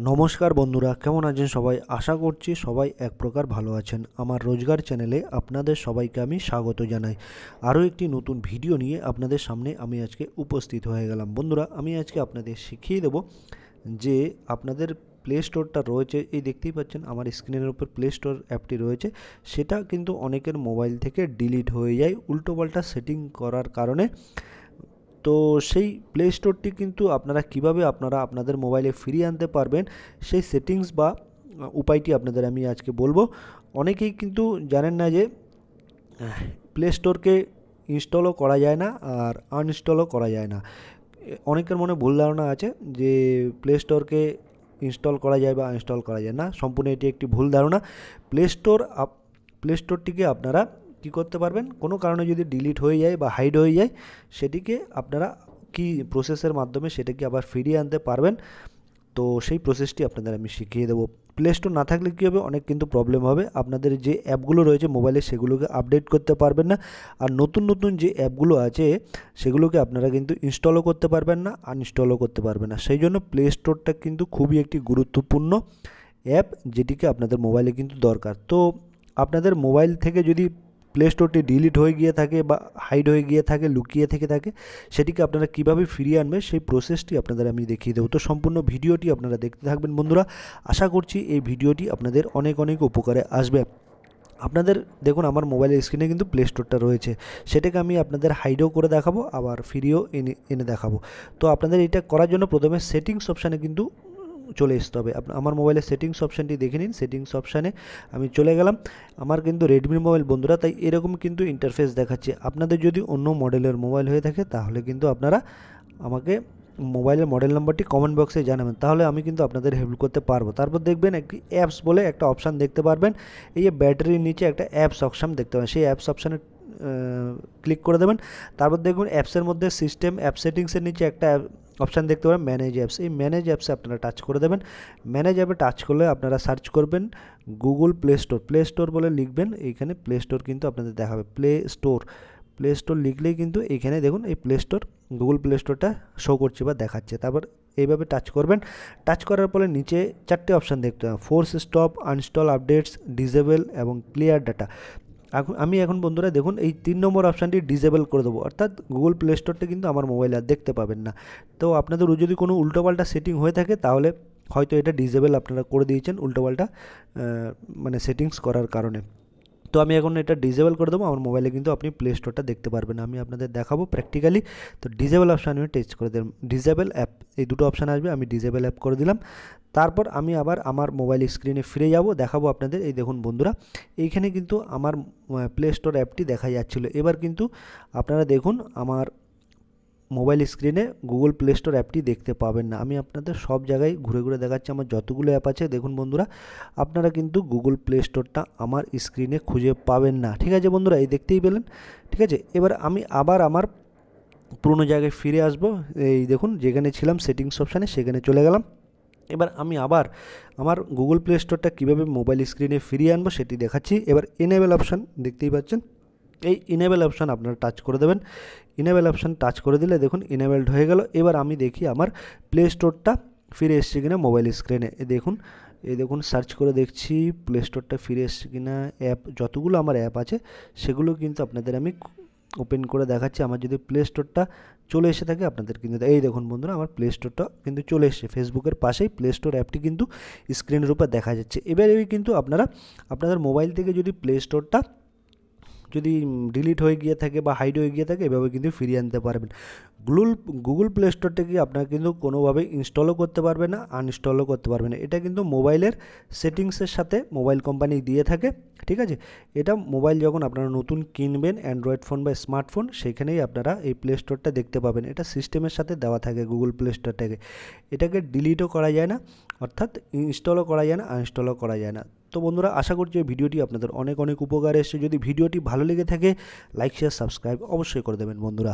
নমস্কার বন্ধুরা, কেমন আছেন সবাই? আশা করছি সবাই এক প্রকার ভালো আছেন। আমার রোজগার চ্যানেলে আপনাদের সবাইকে আমি স্বাগত জানাই। আরও একটি নতুন ভিডিও নিয়ে আপনাদের সামনে আমি আজকে উপস্থিত হয়ে গেলাম। বন্ধুরা, আমি আজকে আপনাদের শিখিয়ে দেব যে আপনাদের প্লে স্টোরটা রয়েছে, এই দেখতেই পাচ্ছেন আমার স্ক্রিনের উপর প্লে স্টোর অ্যাপটি রয়েছে, সেটা কিন্তু অনেকের মোবাইল থেকে ডিলিট হয়ে যায় উল্টোপাল্টা সেটিং করার কারণে। তো সেই প্লে স্টোরটি কিন্তু কিভাবে আপনাদের মোবাইলে ফিরিয়ে আনতে পারবেন, সেই সেটিংস বা উপায়টি আপনাদের আমি আজকে বলবো। অনেকেই কিন্তু জানেন না যে প্লে স্টোরকে ইনস্টলও করা যায় না আর আনইনস্টলও করা যায় না। অনেকের মনে ভুল ধারণা আছে যে প্লে স্টোরকে ইনস্টল করা যায় বা আনইনস্টল করা যায় না। সম্পূর্ণ এটি একটি ভুল ধারণা। প্লে স্টোরটিকে আপনারা কী করতে পারবেন, কোনো কারণে যদি ডিলিট হয়ে যায় বা হাইড হয়ে যায়, সেটিকে আপনারা কি প্রসেসের মাধ্যমে সেটাকে আবার ফিরিয়ে আনতে পারবেন। তো সেই প্রসেসটি আপনাদের আমি শিখিয়ে দেবো। প্লে স্টোর না থাকলে কী হবে, অনেক কিন্তু প্রবলেম হবে। আপনাদের যে অ্যাপগুলো রয়েছে মোবাইলে, সেগুলোকে আপডেট করতে পারবেন না। আর নতুন নতুন যে অ্যাপগুলো আছে সেগুলোকে আপনারা কিন্তু ইনস্টলও করতে পারবেন না, আনইনস্টলও করতে পারবেন না। সেই জন্য প্লে স্টোরটা কিন্তু খুবই একটি গুরুত্বপূর্ণ অ্যাপ, যেটিকে আপনাদের মোবাইলে কিন্তু দরকার। তো আপনাদের মোবাইল থেকে যদি প্লে স্টোরটি ডিলিট হয়ে গিয়ে থাকে বা হাইড হয়ে গিয়ে থাকে, লুকিয়ে থেকে থাকে, সেটিকে আপনারা কীভাবে ফিরিয়ে আনবেন সেই প্রসেসটি আপনাদের আমি দেখিয়ে দেবো। তো সম্পূর্ণ ভিডিওটি আপনারা দেখতে থাকবেন বন্ধুরা। আশা করছি এই ভিডিওটি আপনাদের অনেক অনেক উপকারে আসবে। আপনাদের দেখুন আমার মোবাইলের স্ক্রিনে কিন্তু প্লে স্টোরটা রয়েছে, সেটাকে আমি আপনাদের হাইডও করে দেখাবো, আবার ফিরিয়েও এনে দেখাবো। তো আপনাদের এটা করার জন্য প্রথমে সেটিংস অপশানে কিন্তু চলে আসতে হবে। আমার মোবাইলের সেটিংস অপশানটি দেখে নিন। সেটিংস অপশানে আমি চলে গেলাম। আমার কিন্তু রেডমির মোবাইল বন্ধুরা, তাই এরকম কিন্তু ইন্টারফেস দেখাচ্ছে। আপনাদের যদি অন্য মডেলের মোবাইল হয়ে থাকে তাহলে কিন্তু আপনারা আমাকে মোবাইলের মডেল নাম্বারটি কমেন্ট বক্সে জানাবেন, তাহলে আমি কিন্তু আপনাদের হেল্প করতে পারবো। তারপর দেখবেন একটি অ্যাপস বলে একটা অপশান দেখতে পারবেন। এই যে ব্যাটারির নিচে একটা অ্যাপস অপশান দেখতে পাবেন, সেই অ্যাপস অপশানে ক্লিক করে দেবেন। তারপর দেখবেন অ্যাপসের মধ্যে সিস্টেম অ্যাপ সেটিংসের নিচে একটা অপশান দেখতে পাবেন ম্যানেজ অ্যাপস। এই ম্যানেজ অ্যাপসে আপনারা টাচ করে দেবেন। ম্যানেজ অ্যাপে টাচ করলে আপনারা সার্চ করবেন গুগল প্লে স্টোর বলে লিখবেন। এইখানে প্লে স্টোর কিন্তু আপনাদের দেখাবে। প্লে স্টোর লিখলেই কিন্তু এইখানে দেখুন এই গুগল প্লে স্টোরটা শো করছে বা দেখাচ্ছে। তারপর এইভাবে টাচ করবেন। টাচ করার পরে নিচে চারটে অপশান দেখতে পাবেন, force stop, uninstall updates, disable এবং ক্লিয়ার ডাটা। আমি এখন বন্ধুরা দেখুন এই 3 নম্বর অপশানটি ডিসেবল করে দেবো, অর্থাৎ গুগল প্লে স্টোরটা কিন্তু আমার মোবাইলে আর দেখতে পাবেন না। তো আপনাদের যদি কোনো উল্টোপাল্টা সেটিং হয়ে থাকে তাহলে হয়তো এটা ডিসেবল আপনারা করে দিয়েছেন উল্টোপাল্টা মানে সেটিংস করার কারণে। তো আমি এখন এটা ডিসেবল করে দেবো, আমার মোবাইলে কিন্তু আপনি প্লে স্টোরটা দেখতে পারবেন। আমি আপনাদের দেখাবো প্র্যাকটিক্যালি। তো ডিসেবল অপশান আমি টেস্ট করে দিলাম, ডিসেবল অ্যাপ, এই দুটো অপশান আসবে, আমি ডিসেবল অ্যাপ করে দিলাম। তারপর আমি আবার আমার মোবাইল স্ক্রিনে ফিরে যাব, দেখাবো আপনাদের। এই দেখুন বন্ধুরা, এইখানে কিন্তু আমার প্লে স্টোর অ্যাপটি দেখা যাচ্ছিলো। এবার কিন্তু আপনারা দেখুন আমার মোবাইল স্ক্রিনে গুগল প্লে স্টোর অ্যাপটি দেখতে পাবেন না। আমি আপনাদের সব জায়গায় ঘুরে ঘুরে দেখাচ্ছি আমার যতগুলো অ্যাপ আছে। দেখুন বন্ধুরা, আপনারা কিন্তু গুগল প্লে স্টোরটা আমার স্ক্রিনে খুঁজে পাবেন না। ঠিক আছে বন্ধুরা, এই দেখতেই পেলেন। ঠিক আছে, এবার আমি আবার আমার পুরনো জায়গায় ফিরে আসব। এই দেখুন যেখানে ছিলাম সেটিংস অপশানে, সেখানে চলে গেলাম। এবার আমি আবার আমার গুগল প্লে স্টোরটা কীভাবে মোবাইল স্ক্রিনে ফিরিয়ে আনবো সেটি দেখাচ্ছি। এবার এনেবেল অপশান দেখতেই পাচ্ছেন, এই ইনেবেল অপশান আপনারা টাচ করে দেবেন। ইনেবেল অপশান টাচ করে দিলে দেখুন ইনেবেলড হয়ে গেল। এবার আমি দেখি আমার প্লে স্টোরটা ফিরে এসছে কিনা মোবাইল স্ক্রিনে। এই দেখুন সার্চ করে দেখছি প্লে স্টোরটা ফিরে এসছে কিনা। যতগুলো আমার অ্যাপ আছে সেগুলো কিন্তু আপনাদের আমি ওপেন করে দেখাচ্ছি। আমার যদি প্লে স্টোরটা চলে এসে থাকে আপনাদের কিন্তু এই দেখুন বন্ধুরা, আমার প্লে স্টোরটা কিন্তু চলে এসেছে। ফেসবুকের পাশেই প্লে স্টোর অ্যাপটি কিন্তু স্ক্রিনের উপর দেখা যাচ্ছে। এবারে কিন্তু আপনারা আপনাদের মোবাইল থেকে যদি প্লে স্টোরটা যদি ডিলিট হয়ে গিয়ে থাকে বা হাইড হয়ে গিয়ে থাকে, এভাবে কিন্তু ফিরিয়ে আনতে পারবেন। গুগল প্লে স্টোরটাকে আপনারা কিন্তু কোনোভাবে ইনস্টলও করতে পারবে না, আনইনস্টলও করতে পারবে না। এটা কিন্তু মোবাইলের সেটিংসের সাথে মোবাইল কোম্পানি দিয়ে থাকে। ঠিক আছে, এটা মোবাইল যখন আপনারা নতুন কিনবেন অ্যান্ড্রয়েড ফোন বা স্মার্টফোন, সেখানেই আপনারা এই প্লে স্টোরটা দেখতে পাবেন। এটা সিস্টেমের সাথে দেওয়া থাকে গুগল প্লে স্টোরটাকে। এটাকে ডিলিটও করা যায় না, অর্থাৎ ইনস্টলও করা যায় না, আনইনস্টলও করা যায় না। তো বন্ধুরা, আশা করছি এই ভিডিওটি আপনাদের অনেক অনেক উপকারে এসেছে। যদি ভিডিওটি ভালো লেগে থাকে লাইক, শেয়ার, সাবস্ক্রাইব অবশ্যই করে দেবেন বন্ধুরা।